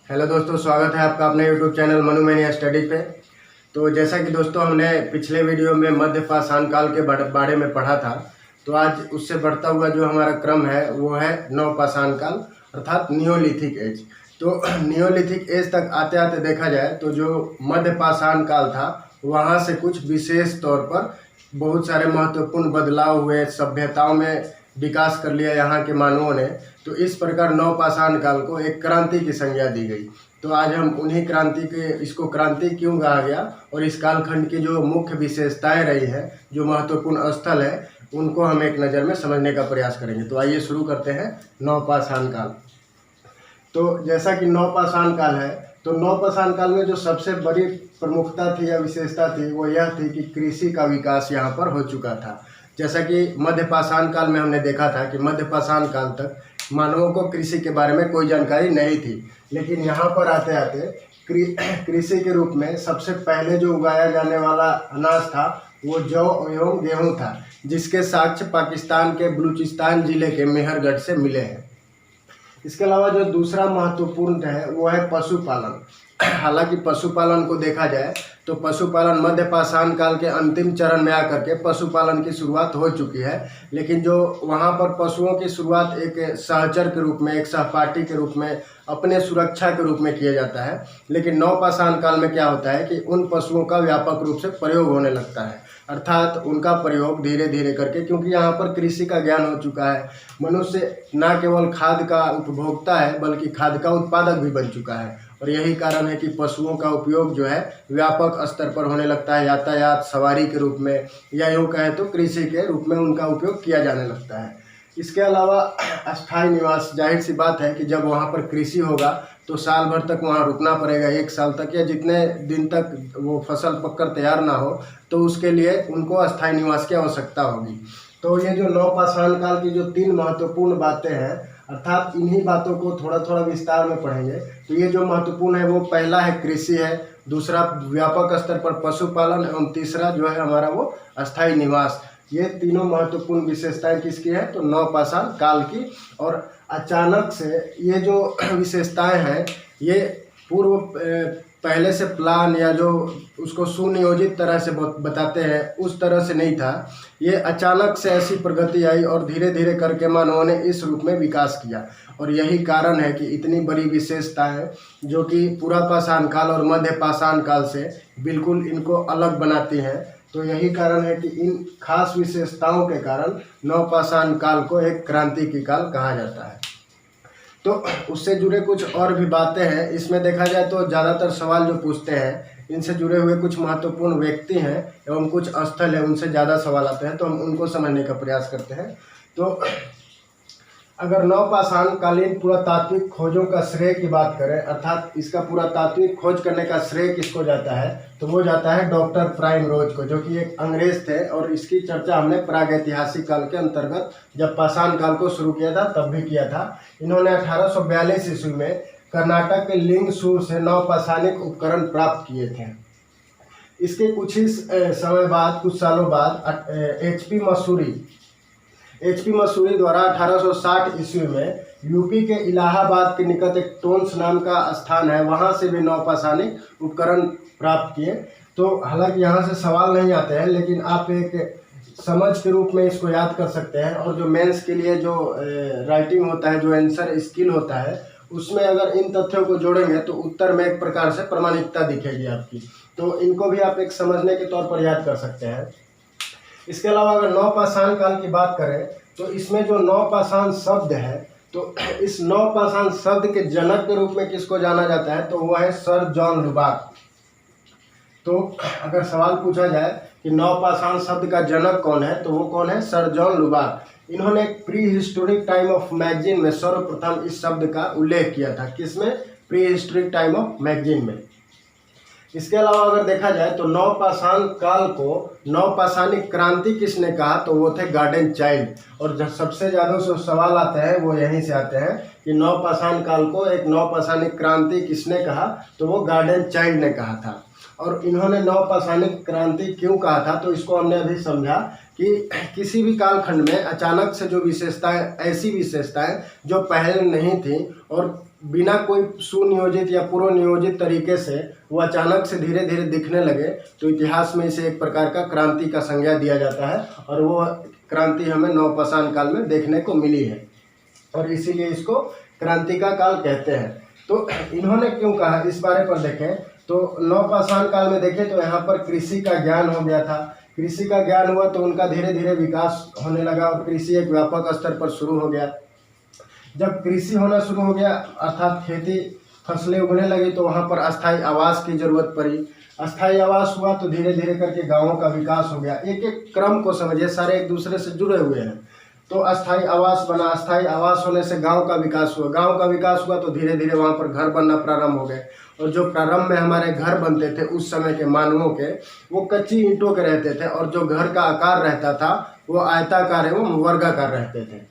Hello दोस्तों, स्वागत है आपका अपने YouTube channel Manu mania study पे। तो जैसा कि दोस्तों हमने पिछले वीडियो में मध्य पाषाण काल के बारे में पढ़ा था, तो आज उससे बढ़ता हुआ जो हमारा क्रम है वो है नवपाषाण काल अर्थात नियोलिथिक एज। तो नियोलिथिक एज तक आते आते देखा जाए तो जो मध्य पाषाण काल था वहाँ से कुछ विशेष तौर पर बहुत सारे महत्वपूर्ण बदलाव हुए, सभ्यताओं में विकास कर लिया यहाँ के मानवों ने। तो इस प्रकार नवपाषाण काल को एक क्रांति की संज्ञा दी गई। तो आज हम उन्हीं इसको क्रांति क्यों कहा गया और इस कालखंड की जो मुख्य विशेषताएं रही है, जो महत्वपूर्ण स्थल है, उनको हम एक नज़र में समझने का प्रयास करेंगे। तो आइए शुरू करते हैं नवपाषाण काल। तो जैसा कि नवपाषाण काल है, तो नवपाषाण काल में जो सबसे बड़ी प्रमुखता थी या विशेषता थी वो यह थी कि कृषि का विकास यहाँ पर हो चुका था। जैसा कि मध्य पाषाण काल में हमने देखा था कि मध्य पाषाण काल तक मानवों को कृषि के बारे में कोई जानकारी नहीं थी, लेकिन यहाँ पर आते आते कृषि के रूप में सबसे पहले जो उगाया जाने वाला अनाज था वो जौ एवं गेहूँ था, जिसके साक्ष्य पाकिस्तान के बलूचिस्तान जिले के मेहरगढ़ से मिले हैं। इसके अलावा जो दूसरा महत्वपूर्ण है वो है पशुपालन। हालांकि पशुपालन को देखा जाए तो पशुपालन मध्य पाषाण काल के अंतिम चरण में आकर के पशुपालन की शुरुआत हो चुकी है, लेकिन जो वहाँ पर पशुओं की शुरुआत एक सहचर के रूप में, एक सहपाठी के रूप में, अपने सुरक्षा के रूप में किया जाता है। लेकिन नवपाषाण काल में क्या होता है कि उन पशुओं का व्यापक रूप से प्रयोग होने लगता है, अर्थात उनका प्रयोग धीरे धीरे करके, क्योंकि यहाँ पर कृषि का ज्ञान हो चुका है, मनुष्य न केवल खाद का उपभोक्ता है बल्कि खाद का उत्पादक भी बन चुका है। और यही कारण है कि पशुओं का उपयोग जो है व्यापक स्तर पर होने लगता है, यातायात, सवारी के रूप में, या यूँ कहें तो कृषि के रूप में उनका उपयोग किया जाने लगता है। इसके अलावा अस्थायी निवास, जाहिर सी बात है कि जब वहाँ पर कृषि होगा तो साल भर तक वहाँ रुकना पड़ेगा, एक साल तक या जितने दिन तक वो फसल पककर तैयार ना हो, तो उसके लिए उनको अस्थायी निवास की आवश्यकता होगी। तो ये जो नवपाषाण काल की जो 3 महत्वपूर्ण बातें हैं, अर्थात इन्हीं बातों को थोड़ा थोड़ा विस्तार में पढ़ेंगे। तो ये जो महत्वपूर्ण है वो पहला है कृषि है, दूसरा व्यापक स्तर पर पशुपालन एवं तीसरा जो है हमारा वो अस्थायी निवास। ये तीनों महत्वपूर्ण विशेषताएं किसकी है? तो नवपाषाण काल की। और अचानक से ये जो विशेषताएं हैं ये पहले से प्लान या जो उसको सुनियोजित तरह से बताते हैं उस तरह से नहीं था। ये अचानक से ऐसी प्रगति आई और धीरे धीरे करके मानवों ने इस रूप में विकास किया। और यही कारण है कि इतनी बड़ी विशेषताएं जो कि पूरा पाषाण काल और मध्य पाषाण काल से बिल्कुल इनको अलग बनाती हैं। तो यही कारण है कि इन खास विशेषताओं के कारण नवपाषाण काल को एक क्रांतिकी काल कहा जाता है। तो उससे जुड़े कुछ और भी बातें हैं। इसमें देखा जाए तो ज़्यादातर सवाल जो पूछते हैं इनसे जुड़े हुए कुछ महत्वपूर्ण व्यक्ति हैं एवं कुछ स्थल है, उनसे ज़्यादा सवाल आते हैं, तो हम उनको समझने का प्रयास करते हैं। तो अगर नवपाषाण कालीन पुरातात्विक खोजों का श्रेय की बात करें, अर्थात इसका पुरातात्विक खोज करने का श्रेय किसको जाता है, तो वो जाता है डॉक्टर प्राइमरोज को, जो कि एक अंग्रेज थे। और इसकी चर्चा हमने प्रागैतिहासिक काल के अंतर्गत जब पाषाण काल को शुरू किया था तब भी किया था। इन्होंने 1842 ईस्वी में कर्नाटक के लिंगसूर से नवपाषाणिक उपकरण प्राप्त किए थे। इसके कुछ ही समय बाद, कुछ सालों बाद एचपी मसूरी द्वारा 1860 ईस्वी में यूपी के इलाहाबाद के निकट एक टोंस नाम का स्थान है, वहाँ से भी नवपाषाणिक उपकरण प्राप्त किए। तो हालांकि यहाँ से सवाल नहीं आते हैं, लेकिन आप एक समझ के रूप में इसको याद कर सकते हैं। और जो मेंस के लिए जो राइटिंग होता है, जो आंसर स्किल होता है, उसमें अगर इन तथ्यों को जोड़ेंगे तो उत्तर में एक प्रकार से प्रामाणिकता दिखेगी आपकी। तो इनको भी आप एक समझने के तौर पर याद कर सकते हैं। इसके अलावा अगर नवपाषाण काल की बात करें तो इसमें जो नवपाषाण शब्द है, तो इस नवपाषाण शब्द के जनक के रूप में किसको जाना जाता है, तो वो है सर जॉन लुबाक। तो अगर सवाल पूछा जाए कि नवपाषाण शब्द का जनक कौन है, तो वो कौन है? Sir John Lubbock. इन्होंने prehistoric time of magazine में सर्वप्रथम इस शब्द का उल्लेख किया था। किसमें? Prehistoric time of magazine में। इसके अलावा अगर देखा जाए तो नवपाषाण काल को नवपाषाणिक क्रांति किसने कहा, तो वो थे गार्डन चाइल्ड। और जब सबसे ज़्यादा जो सवाल आते हैं वो यहीं से आते हैं कि नवपाषाण काल को एक नवपाषाणिक क्रांति किसने कहा, तो वो गार्डन चाइल्ड ने कहा था। और इन्होंने नवपाषाणिक क्रांति क्यों कहा था, तो इसको हमने अभी समझा कि किसी भी कालखंड में अचानक से जो विशेषताएं, ऐसी विशेषताएं जो पहले नहीं थी और बिना कोई सुनियोजित या पूर्व नियोजित तरीके से वो अचानक से धीरे धीरे दिखने लगे तो इतिहास में इसे एक प्रकार का क्रांति का संज्ञा दिया जाता है और वो क्रांति हमें नवपाषाण काल में देखने को मिली है और इसीलिए इसको क्रांति का काल कहते हैं। तो इन्होंने क्यों कहा, इस बारे पर देखें तो नवपाषाण काल में देखें तो यहाँ पर कृषि का ज्ञान हो गया था। कृषि का ज्ञान हुआ तो उनका धीरे धीरे विकास होने लगा और कृषि एक व्यापक स्तर पर शुरू हो गया। जब कृषि होना शुरू हो गया अर्थात खेती फसलें उगने लगी तो वहाँ पर अस्थायी आवास की जरूरत पड़ी। अस्थायी आवास हुआ तो धीरे धीरे करके गांवों का विकास हो गया। एक एक क्रम को समझिए, सारे एक दूसरे से जुड़े हुए हैं। तो अस्थायी आवास बना, अस्थायी आवास होने से गांव का विकास हुआ, गांव का विकास हुआ तो धीरे धीरे वहाँ पर घर बनना प्रारंभ हो गए और जो प्रारंभ में हमारे घर बनते थे उस समय के मानवों के, वो कच्ची ईंटों के रहते थे और जो घर का आकार रहता था वो आयताकार एवं वर्गाकार रहते थे।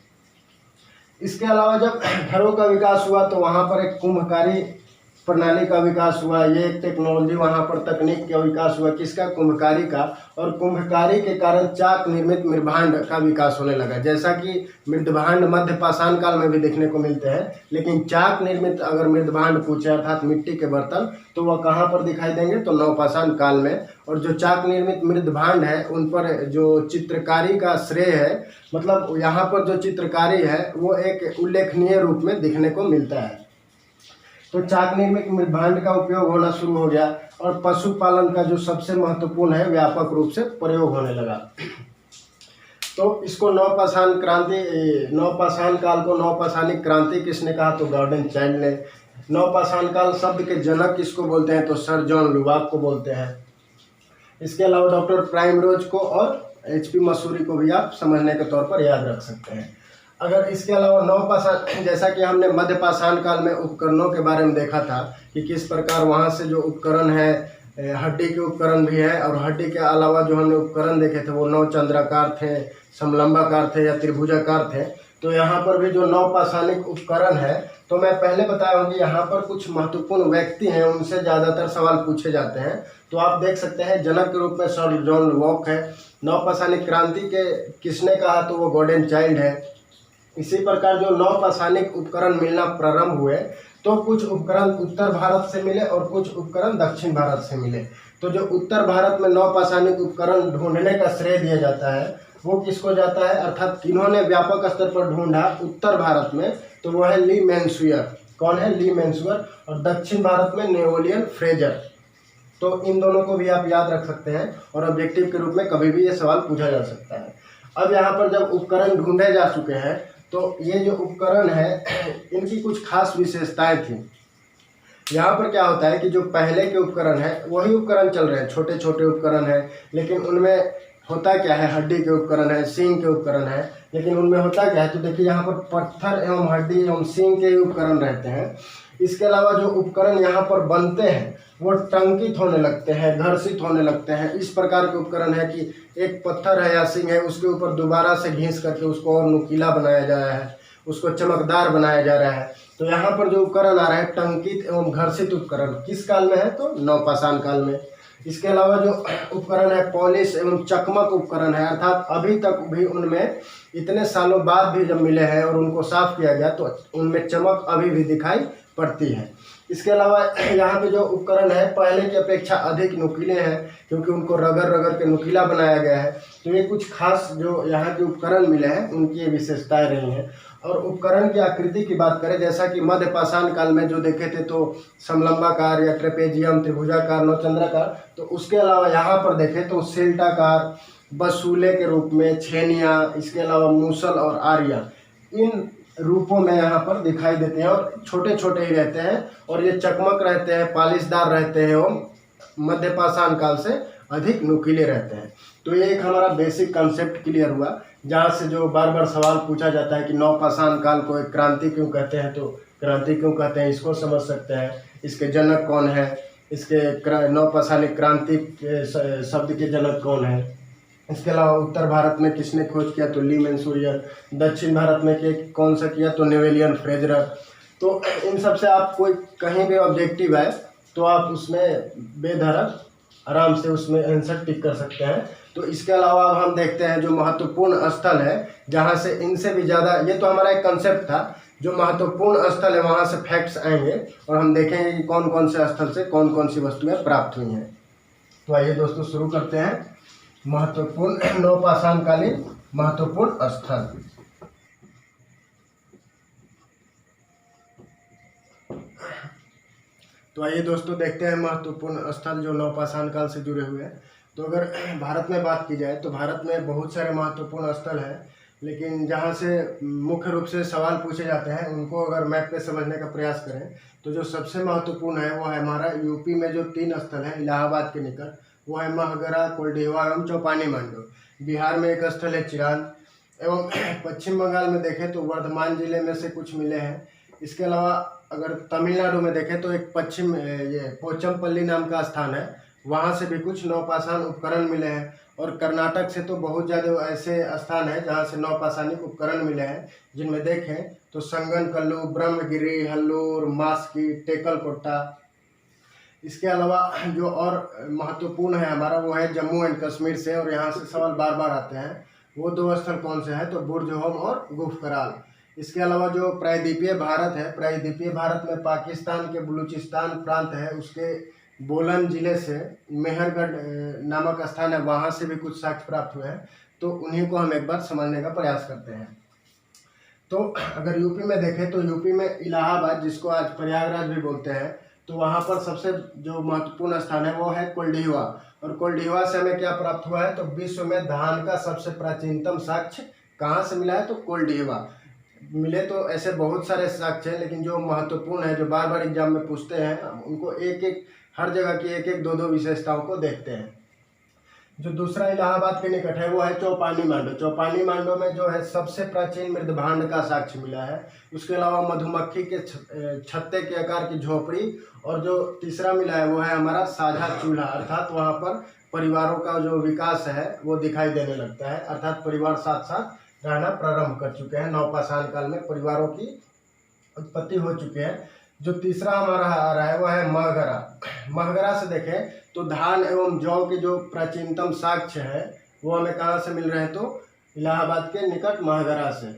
इसके अलावा जब घरों का विकास हुआ तो वहाँ पर एक कुम्भकारी प्रणाली का विकास हुआ। ये एक टेक्नोलॉजी वहाँ पर तकनीक का विकास हुआ, किसका, कुम्भकारी का। और कुम्भकारी के कारण चाक निर्मित मृदभांड का विकास होने लगा। जैसा कि मृदभांड मध्य पाषाण काल में भी देखने को मिलते हैं, लेकिन चाक निर्मित अगर मृदभांड पूछे अर्थात मिट्टी के बर्तन तो वह कहाँ पर दिखाई देंगे, तो नवपाषाण काल में। और जो चाक निर्मित मृदभांड है उन पर जो चित्रकारी का श्रेय है, मतलब यहाँ पर जो चित्रकारी है वो एक उल्लेखनीय रूप में दिखने को मिलता है। तो चाक निर्मित मृदभांड का उपयोग होना शुरू हो गया और पशुपालन का जो सबसे महत्वपूर्ण है व्यापक रूप से प्रयोग होने लगा। तो इसको नवपाषाण क्रांति, नवपाषाण काल को नवपाषाणिक क्रांति किसने कहा, तो गॉर्डन चाइल्ड ने। नवपाषाण काल शब्द के जनक किसको बोलते हैं, तो सर जॉन लुबाक को बोलते हैं। इसके अलावा डॉक्टर प्राइमरोज को और HP मसूरी को भी आप समझने के तौर पर याद रख सकते हैं। अगर इसके अलावा नवपाषाण, जैसा कि हमने मध्य पाषाण काल में उपकरणों के बारे में देखा था कि किस प्रकार वहाँ से जो उपकरण है, हड्डी के उपकरण भी है और हड्डी के अलावा जो हमने उपकरण देखे थे वो नवचंद्राकार थे, समलंबाकार थे या त्रिभुजाकार थे। तो यहाँ पर भी जो नवपाषाणिक उपकरण है, तो मैं पहले बताया हूँ कि यहाँ पर कुछ महत्वपूर्ण व्यक्ति हैं, उनसे ज़्यादातर सवाल पूछे जाते हैं। तो आप देख सकते हैं जनक के रूप में सर जॉन लुबाक है। नवपाषाणिक क्रांति के किसने कहा, तो वो गॉर्डन चाइल्ड है। इसी प्रकार जो नवपाषाणिक उपकरण मिलना प्रारंभ हुए तो कुछ उपकरण उत्तर भारत से मिले और कुछ उपकरण दक्षिण भारत से मिले। तो जो उत्तर भारत में नवपाषाणिक उपकरण ढूंढने का श्रेय दिया जाता है वो किसको जाता है, अर्थात किन्होंने व्यापक स्तर पर ढूंढा उत्तर भारत में, तो वो है ली मैनसुयर। कौन है, ली मैनसुयर। और दक्षिण भारत में नेपोलियन फ्रेजर। तो इन दोनों को भी आप याद रख सकते हैं और ऑब्जेक्टिव के रूप में कभी भी ये सवाल पूछा जा सकता है। अब यहाँ पर जब उपकरण ढूंढे जा चुके हैं तो ये जो उपकरण है इनकी कुछ खास विशेषताएं थी। यहाँ पर क्या होता है कि जो पहले के उपकरण है वही उपकरण चल रहे हैं, छोटे छोटे उपकरण है, लेकिन उनमें होता क्या है, हड्डी के उपकरण है, सींग के उपकरण है, लेकिन उनमें होता क्या है, तो देखिए यहाँ पर पत्थर एवं हड्डी एवं सींग के उपकरण रहते हैं। इसके अलावा जो उपकरण यहाँ पर बनते हैं वो टंकित होने लगते हैं, घर्षित होने लगते हैं। इस प्रकार के उपकरण है कि एक पत्थर है या सींग है उसके ऊपर दोबारा से घिस करके उसको और नुकीला बनाया जा रहा है, उसको चमकदार बनाया जा रहा है। तो यहाँ पर जो उपकरण आ रहा है टंकित एवं घर्षित उपकरण किस काल में है, तो नवपाषाण काल में। इसके अलावा जो उपकरण है पॉलिश एवं चकमक उपकरण है, अर्थात अभी तक भी उनमें इतने सालों बाद भी जब मिले हैं और उनको साफ किया गया तो उनमें चमक अभी भी दिखाई पड़ती है। इसके अलावा यहाँ पे जो उपकरण है पहले की अपेक्षा अधिक नुकीले हैं क्योंकि उनको रगड़ रगड़ के नुकीला बनाया गया है। तो ये कुछ खास जो यहाँ के उपकरण मिले हैं उनकी ये विशेषताएं रही हैं। और उपकरण की आकृति की बात करें, जैसा कि मध्य पाषाण काल में जो देखे थे तो समलंबाकार या ट्रेपेजियम, त्रिभुजाकार, नवचंद्राकार, तो उसके अलावा यहाँ पर देखें तो सिल्टाकार, बसूले के रूप में, छेनिया, इसके अलावा मूसल और आर्या, इन रूपों में यहाँ पर दिखाई देते हैं और छोटे छोटे ही रहते हैं और ये चकमक रहते हैं, पालिशदार रहते हैं और मध्य पाषाण काल से अधिक नुकीले रहते हैं। तो ये एक हमारा बेसिक कंसेप्ट क्लियर हुआ, जहाँ से जो बार बार सवाल पूछा जाता है कि नवपाषाण काल को एक क्रांति क्यों कहते हैं, तो क्रांति क्यों कहते हैं इसको समझ सकते हैं। इसके जनक कौन है, इसके नवपाषाणिक क्रांति शब्द के जनक कौन है। इसके अलावा उत्तर भारत में किसने खोज किया, तो ली मैनसूरियन। दक्षिण भारत में कौन सा किया, तो नेपोलियन फ्रेजर। तो इन सब से आप कोई कहीं भी ऑब्जेक्टिव है तो आप उसमें बेधड़क आराम से उसमें आंसर टिक कर सकते हैं। तो इसके अलावा अब हम देखते हैं जो महत्वपूर्ण स्थल है जहाँ से इनसे भी ज़्यादा, ये तो हमारा एक कंसेप्ट था जो महत्वपूर्ण स्थल है वहाँ से फैक्ट्स आएंगे और हम देखेंगे कि कौन कौन से स्थल से कौन कौन सी वस्तुएं प्राप्त हुई हैं। तो आइए दोस्तों शुरू करते हैं। महत्वपूर्ण नवपाषाणकालीन महत्वपूर्ण स्थल। तो आइए दोस्तों देखते हैं महत्वपूर्ण स्थल जो नवपाषाण काल से जुड़े हुए हैं। तो अगर भारत में बात की जाए तो भारत में बहुत सारे महत्वपूर्ण स्थल हैं, लेकिन जहाँ से मुख्य रूप से सवाल पूछे जाते हैं उनको अगर मैप पे समझने का प्रयास करें तो जो सबसे महत्वपूर्ण है वो है हमारा यूपी में जो 3 स्थल हैं इलाहाबाद के निकट, वो है महगरा, कोल्डिहवा एवं चौपानी मांडो। बिहार में एक स्थल है चिरांद, एवं पश्चिम बंगाल में देखें तो वर्धमान जिले में से कुछ मिले हैं। इसके अलावा अगर तमिलनाडु में देखें तो एक ये पोचमपल्ली नाम का स्थान है, वहाँ से भी कुछ नवपाषाण उपकरण मिले हैं। और कर्नाटक से तो बहुत ज़्यादा ऐसे स्थान है जहाँ से नवपाषाणिक उपकरण मिले हैं, जिनमें देखें तो संगनकल्लू, ब्रह्मगिरी, हल्लूर, मास्की, टेकलकोट्टा। इसके अलावा जो और महत्वपूर्ण है हमारा वो है जम्मू एंड कश्मीर से, और यहाँ से सवाल बार बार आते हैं। वो 2 स्थल कौन से हैं तो बुर्ज-होम और गुफ कराल। इसके अलावा जो प्रायद्वीपीय भारत है, प्रायद्वीपीय भारत में पाकिस्तान के बलूचिस्तान प्रांत है, उसके बोलन जिले से मेहरगढ़ नामक स्थान है, वहाँ से भी कुछ साक्ष्य प्राप्त हुए हैं। तो उन्हीं को हम एक बार समझने का प्रयास करते हैं। तो अगर यूपी में देखें तो यूपी में इलाहाबाद, जिसको आज प्रयागराज भी बोलते हैं, तो वहाँ पर सबसे जो महत्वपूर्ण स्थान है वो है कोल्डिहवा। और कोल्डिहवा से हमें क्या प्राप्त हुआ है तो विश्व में धान का सबसे प्राचीनतम साक्ष्य कहाँ से मिला है तो कोल्डिहवा। मिले तो ऐसे बहुत सारे साक्ष्य हैं, लेकिन जो महत्वपूर्ण है, जो बार बार एग्जाम में पूछते हैं, उनको एक एक हर जगह की एक एक 2-2 विशेषताओं को देखते हैं। जो दूसरा इलाहाबाद के निकट है वो है चौपानी मांडो। चौपानी मांडो में जो है सबसे प्राचीन मृदभांड का साक्ष्य मिला है। उसके अलावा मधुमक्खी के छत्ते के आकार की झोपड़ी, और जो तीसरा मिला है वो है हमारा साझा चूल्हा, अर्थात वहाँ पर परिवारों का जो विकास है वो दिखाई देने लगता है, अर्थात परिवार साथ साथ रहना प्रारंभ कर चुके हैं। नवपाषाण काल में परिवारों की उत्पत्ति हो चुकी है। जो तीसरा हमारा आ रहा है वह है महगरा। महगरा से देखें तो धान एवं जौ के जो प्राचीनतम साक्ष्य है वो हमें कहाँ से मिल रहे हैं तो इलाहाबाद के निकट महगरा से।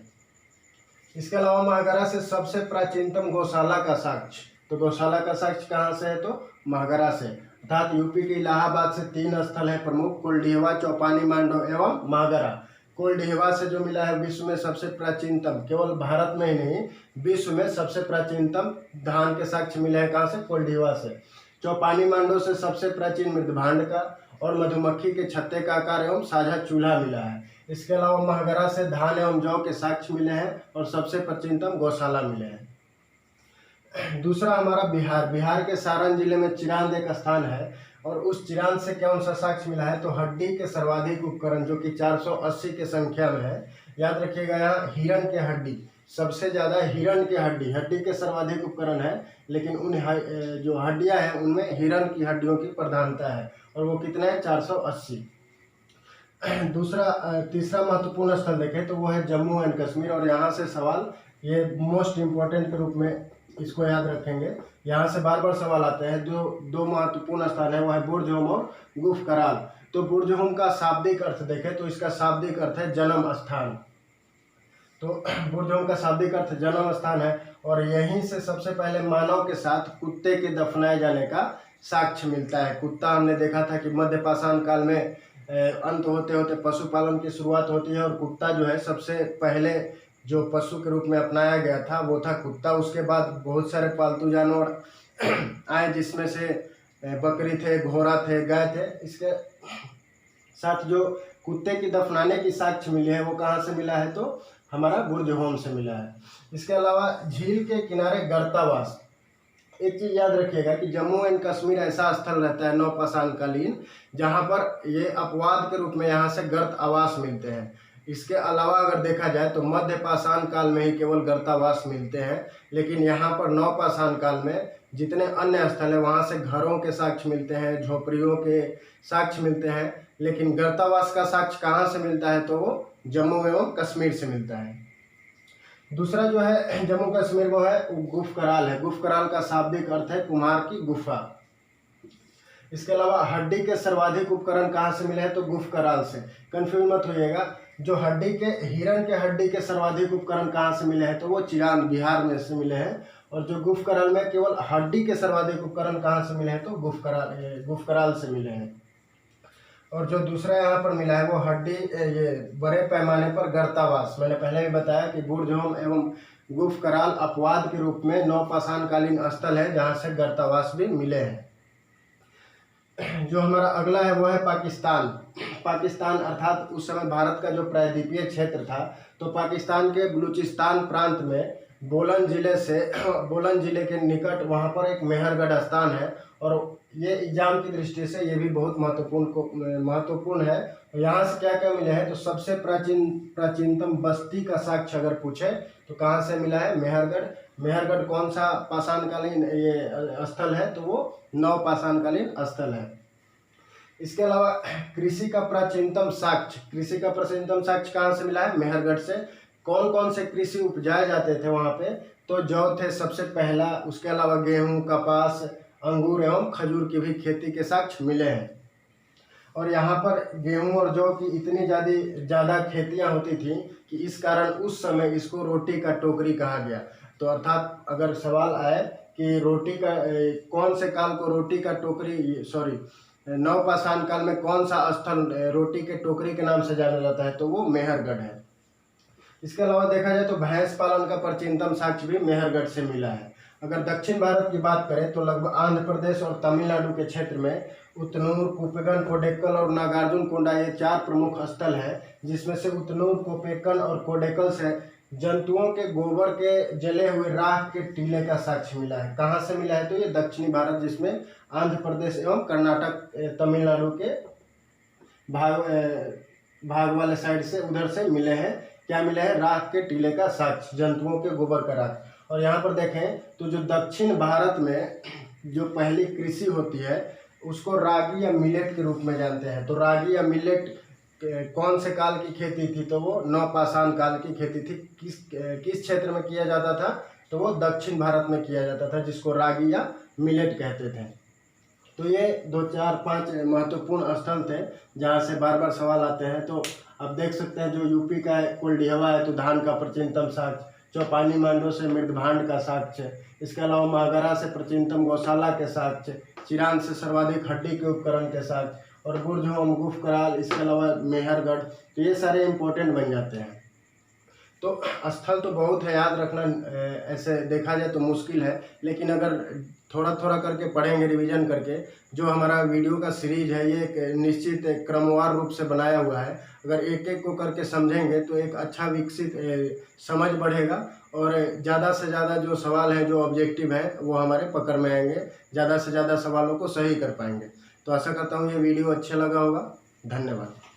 इसके अलावा महगरा से सबसे प्राचीनतम गौशाला का साक्ष्य, तो गौशाला का साक्ष्य कहाँ से है तो महगरा से। अर्थात यूपी के इलाहाबाद से 3 स्थल है प्रमुख, कोल्डिहवा, चौपानी मांडो एवं महगरा। कोल्डिहवा से जो मिला है विश्व में सबसे प्राचीनतम, केवल भारत में ही नहीं विश्व में सबसे प्राचीनतम धान के साक्ष्य मिले हैं कहाँ से कोल्डिहवा से। चौपानी मांडो से सबसे प्राचीन मृदभांड का और मधुमक्खी के छत्ते का आकार एवं साझा चूल्हा मिला है। इसके अलावा महगरा से धान एवं जौ के साक्ष्य मिले हैं और सबसे प्राचीनतम गौशाला मिले हैं। दूसरा हमारा बिहार के सारण जिले में चिरांद एक स्थान है, और उस चिरांद से कौन सा साक्ष्य मिला है तो हड्डी के सर्वाधिक उपकरण, जो कि 480 के संख्या में है। याद रखिएगा यहाँ हिरण के हड्डी सबसे ज़्यादा, हिरण के हड्डी के सर्वाधिक उपकरण है, लेकिन उन जो हड्डियाँ हैं उनमें हिरण की हड्डियों की प्रधानता है, और वो कितना है 480। तीसरा महत्वपूर्ण स्थल देखें तो वो है जम्मू एंड कश्मीर, और यहाँ से सवाल ये मोस्ट इम्पोर्टेंट के रूप में इसको याद रखेंगे। यहाँ से बार बार सवाल आते हैं। जो 2 महत्वपूर्ण स्थान है वो है बुर्ज-होम और गुफ कराल। तो बुर्ज-होम का शाब्दिक अर्थ देखें तो इसका शाब्दिक अर्थ है जन्म स्थान। तो बुर्ज-होम का शाब्दिक अर्थ जन्म स्थान है, और यहीं से सबसे पहले मानव के साथ कुत्ते के दफनाए जाने का साक्ष्य मिलता है। कुत्ता हमने देखा था कि मध्य पाषाण काल में अंत होते होते पशुपालन की शुरुआत होती है, और कुत्ता जो है सबसे पहले जो पशु के रूप में अपनाया गया था वो था कुत्ता। उसके बाद बहुत सारे पालतू जानवर आए, जिसमें से बकरी थे, घोड़ा थे, गाय थे। इसके साथ जो कुत्ते की दफनाने की साक्ष्य मिली है वो कहाँ से मिला है तो हमारा बुर्ज-होम से मिला है। इसके अलावा झील के किनारे गर्तावास। एक चीज़ याद रखिएगा कि जम्मू एंड कश्मीर ऐसा स्थल रहता है नवपाषाण कालीन जहाँ पर ये अपवाद के रूप में यहाँ से गर्त आवास मिलते हैं। इसके अलावा अगर देखा जाए तो मध्य पाषाण काल में ही केवल गर्तावास मिलते हैं, लेकिन यहाँ पर नवपाषाण काल में जितने अन्य स्थल है वहाँ से घरों के साक्ष्य मिलते हैं, झोपड़ियों के साक्ष्य मिलते हैं, लेकिन गर्तावास का साक्ष्य कहाँ से मिलता है तो वो जम्मू एवं कश्मीर से मिलता है। दूसरा जो है जम्मू कश्मीर वो है गुफ कराल है। गुफ कराल का शाब्दिक अर्थ है कुम्हार की गुफा। इसके अलावा हड्डी के सर्वाधिक उपकरण कहाँ से मिले हैं, तो गुफ कराल से। कंफ्यूज मत होइएगा, जो हिरण के हड्डी के सर्वाधिक उपकरण कहाँ से मिले हैं, तो वो चिरांद बिहार में से मिले हैं। और जो गुफ कराल में केवल हड्डी के सर्वाधिक उपकरण कहाँ से मिले हैं, तो गुफ कराल से मिले हैं। और जो दूसरा यहाँ पर मिला है वो हड्डी ये बड़े पैमाने पर गर्तावास। मैंने पहले भी बताया कि बुर्जहोम एवं गुफ कराल अपवाद के रूप में नवपाषाण कालीन स्थल है जहाँ से गर्तावास भी मिले हैं। जो हमारा अगला है वो है पाकिस्तान अर्थात उस समय भारत का जो प्रायद्वीपीय क्षेत्र था, तो पाकिस्तान के बलूचिस्तान प्रांत में बोलन जिले के निकट वहाँ पर एक मेहरगढ़ स्थान है। और ये एग्जाम की दृष्टि से ये भी बहुत महत्वपूर्ण है। यहाँ से क्या क्या मिले हैं, तो सबसे प्राचीनतम बस्ती का साक्ष्य अगर पूछे तो कहाँ से मिला है, मेहरगढ़ कौन सा पाषाणकालीन ये स्थल है, तो वो नवपाषाणकालीन स्थल है। इसके अलावा कृषि का प्राचीनतम साक्ष्य कहाँ से मिला है, मेहरगढ़ से। कौन कौन से कृषि उपजाए जाते थे वहाँ पे, तो जौ थे सबसे पहला, उसके अलावा गेहूँ, कपास, अंगूर एवं खजूर की भी खेती के साक्ष्य मिले हैं। और यहाँ पर गेहूं और जौ की इतनी ज़्यादा खेतियाँ होती थी कि इस कारण उस समय इसको रोटी का टोकरी कहा गया। तो अर्थात अगर सवाल आए कि रोटी का कौन से काल को रोटी का टोकरी नवपाषाण काल में कौन सा स्थल रोटी के टोकरी के नाम से जाना जाता है, तो वो मेहरगढ़ है। इसके अलावा देखा जाए तो भैंस पालन का प्राचीनतम साक्ष्य भी मेहरगढ़ से मिला है। अगर दक्षिण भारत की बात करें तो लगभग आंध्र प्रदेश और तमिलनाडु के क्षेत्र में उतनूर, कुप्पेकन, कोडेक्कल और नागार्जुनकोंडा ये 4 प्रमुख स्थल हैं, जिसमें से उतनूर, कुप्पेकन और कोडेक्कल से जंतुओं के गोबर के जले हुए राख के टीले का साक्ष्य मिला है। कहाँ से मिला है, तो ये दक्षिणी भारत, जिसमें आंध्र प्रदेश एवं कर्नाटक, तमिलनाडु के भाग वाले साइड से उधर से मिले हैं। क्या मिले हैं, राख के टीले का साक्ष्य, जंतुओं के गोबर का राख। और यहाँ पर देखें तो जो दक्षिण भारत में जो पहली कृषि होती है उसको रागी या मिलेट के रूप में जानते हैं। तो रागी या मिलेट कौन से काल की खेती थी, तो वो नवपाषाण काल की खेती थी। किस क्षेत्र में किया जाता था, तो वो दक्षिण भारत में किया जाता था, जिसको रागी या मिलेट कहते थे। तो ये 2, 4, 5 महत्वपूर्ण स्थल थे जहाँ से बार बार सवाल आते हैं। तो आप देख सकते हैं जो यूपी का कोल्डिहवा है तो धान का प्राचीनतम साक्ष्य, चौपानी मांडो से मृदभांड का साक्ष्य, इसके अलावा मागरा से प्राचीनतम गौशाला के साक्ष्य, चिरांद से सर्वाधिक हड्डी के उपकरण के साक्ष्य, और बुर्जहोम, गुफ कराल, इसके अलावा मेहरगढ़, तो ये सारे इम्पोर्टेंट बन जाते हैं। तो स्थल तो बहुत है, याद रखना ऐसे देखा जाए तो मुश्किल है, लेकिन अगर थोड़ा थोड़ा करके पढ़ेंगे, रिवीजन करके, जो हमारा वीडियो का सीरीज है ये एक निश्चित क्रमवार रूप से बनाया हुआ है। अगर एक एक को करके समझेंगे तो एक अच्छा विकसित समझ बढ़ेगा, और ज़्यादा से ज़्यादा जो सवाल हैं, जो ऑब्जेक्टिव हैं, वो हमारे पकड़ में आएंगे, ज़्यादा से ज़्यादा सवालों को सही कर पाएंगे। तो आशा करता हूँ ये वीडियो अच्छा लगा होगा। धन्यवाद।